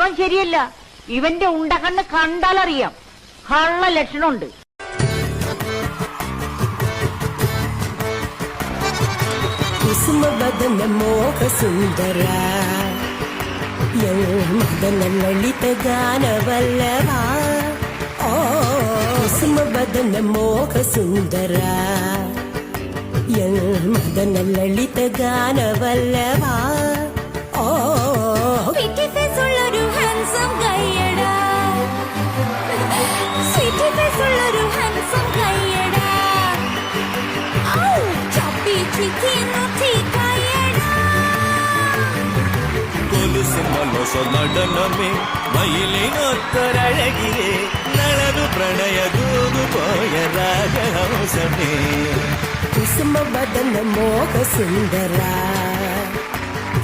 ഇവൻ ശരിയല്ല. ഇവന്റെ ഉണ്ടകണ്ണ് കണ്ടാലറിയാം കള്ള ലക്ഷണമുണ്ട്. കുസുമബദന മോഹസുന്ദര മദന ലളിത ഗാനവല്ലഭ. ഓ കുസുമബദന മോഹസുന്ദര മദന ലളിത ഗാനവല്ലഭ. ഓ സ്വീറ്റി ഫേസ് ഉള്ളൊരു ഹാൻസം ഗൈയടാ, സ്വീറ്റി ഫേസ് ഉള്ളൊരു ഹാൻസം ഗൈയടാ. ചപ്പി ട്രിക്കി നോട്ടി ഗൈയടാ. കൊലുസുമലോസ നടനമേ മയിലിനൊത്തൊരഴകിയേ നളനു പ്രണയ ദൂതുപോയ രാജഹംസമേ. കുസുമബദന മോഹസുന്ദര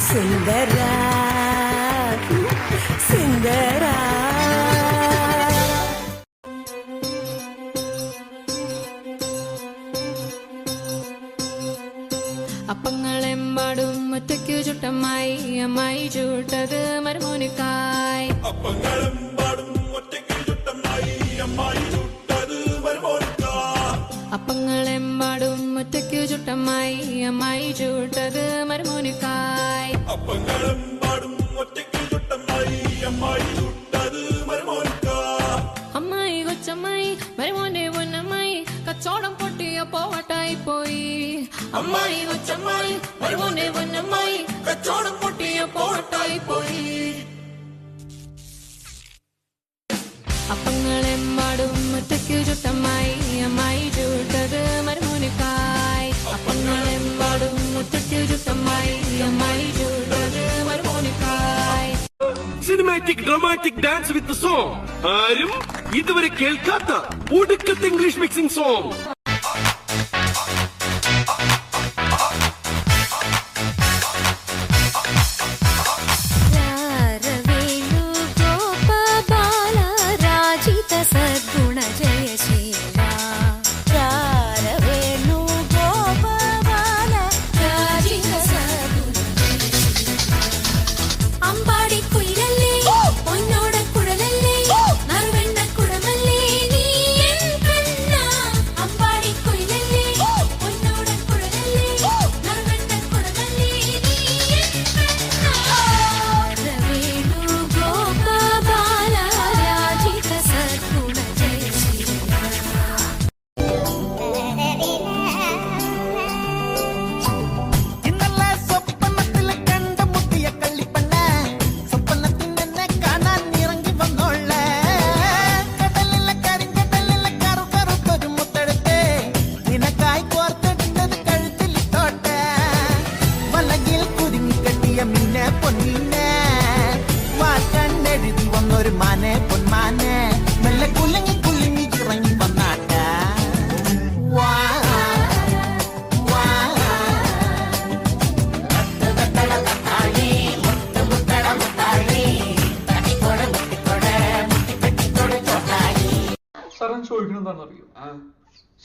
സുന്ദര സുന്ദര. അപ്പങ്ങളെമ്പാടും ഒറ്റയ്ക്കു ചുട്ടമ്മായി, അമ്മായി ചൂട്ടത് മരുമോനിക്കായി. അപ്പങ്ങളെമ്പാടും ഒറ്റയ്ക്ക് ചുട്ടമ്മായി, അമ്മായി ചുട്ടത് മരുമോനിക്കായി. അപ്പങ്ങളെമ്പാടും ഒറ്റയ്ക്കു ചുട്ടമ്മായി, അമ്മായി ചൂട്ടത് മരുമോനിക്കായി. അപ്പങ്ങളെമ്പാടും ഒറ്റയ്ക്ക് ചുട്ടമ്മായി, അമ്മായി ചുട്ടത് മരുമോനിക്കായി. അമ്മായി കൊച്ചമ്മായി മരുമോന്റെ പൊന്നമ്മായി കച്ചോടം പൊട്ടിയ പോവട്ടായി പോയി. അമ്മായി കൊച്ചമ്മായി മരുമോന്റെ പൊന്നമ്മായി കച്ചോടം പൊട്ടിയ പോവട്ടായി പോയി. അപ്പങ്ങളെമ്പാടും ഒറ്റയ്ക്കു ചുട്ടമ്മായി, അമ്മായി ചൂട്ടത് മരുമോനിക്കായി. അപ്പങ്ങളെമ്പാടും ഒറ്റയ്ക്കു ചുട്ടമ്മായി, അമ്മായി ചൂട്ടത് മരുമോനിക്കായി. Cinematic dramatic dance with song. ആരും ഇതുവരെ കേൾക്കാത്ത ഒടുക്കത്തെ ഇംഗ്ലീഷ് മിക്സിംഗ് സോങ്.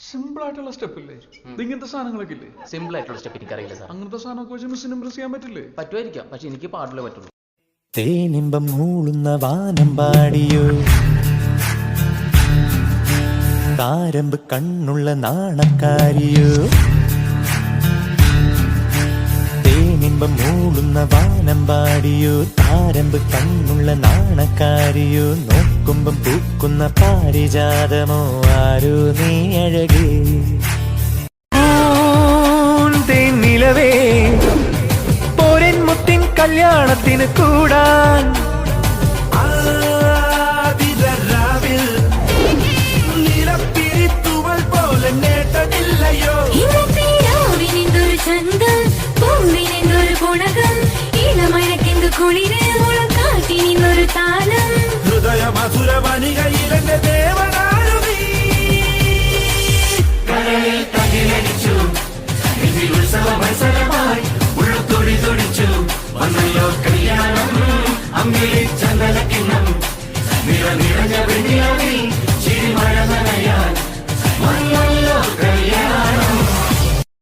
സിമ്പിൾ ആയിട്ടുള്ള സ്റ്റെപ്പ് ഇല്ലേ? ഇങ്ങനത്തെ സാധനങ്ങളൊക്കെ ഇല്ലേ? സിമ്പിൾ ആയിട്ടുള്ള സ്റ്റെപ്പ് എനിക്കറിയില്ല സാർ. അങ്ങനത്തെ സാധനമൊക്കെ വെച്ച് മിസ്സിന് ഇംപ്രസ് ചെയ്യാൻ പറ്റില്ലേ? പറ്റുമായിരിക്കാം, പക്ഷെ എനിക്ക് പാടില്ലേ പറ്റുള്ളൂ. തേനിമ്പം മൂളുന്ന വാനം പാടിയോ, താരമ്പ് കണ്ണുള്ള നാണക്കാരിയോ. തേനിമ്പം മൂളുന്ന വാനം പാടിയോ, താരമ്പ് കണ്ണുള്ള നാണക്കാരിയോ. നോക്കുമ്പം പൂക്കുന്ന പാരിജാതമോ ആരോ നീ അഴകേ. നിലവേ പോരൻ മുത്തിൻ കല്യാണത്തിന് കൂടാൻ നിലപ്പിരിത്തുവൽ പോലെ നേട്ടമില്ലയോ. ചന്തം പൂവിനെന്തൊരു ഗുണകം, ഇളമഴക്കെന്തു കുളിര് മുളം കാട്ടി നിന്നൊരു താനം. ഹൃദയ മധുര വനികയിലെന്റെ ദേവനാരുമീ. കരളിൽ തകിലടിച്ചു ഉത്സവ മത്സരമായി ഉള്ളുതൊടി തൊടിച്ചു വന്നല്ലോ കല്യാണം. അമ്മിളി ചന്ദനക്കിണ്ണം നിറഞ്ഞ വെണ്ണിയാവി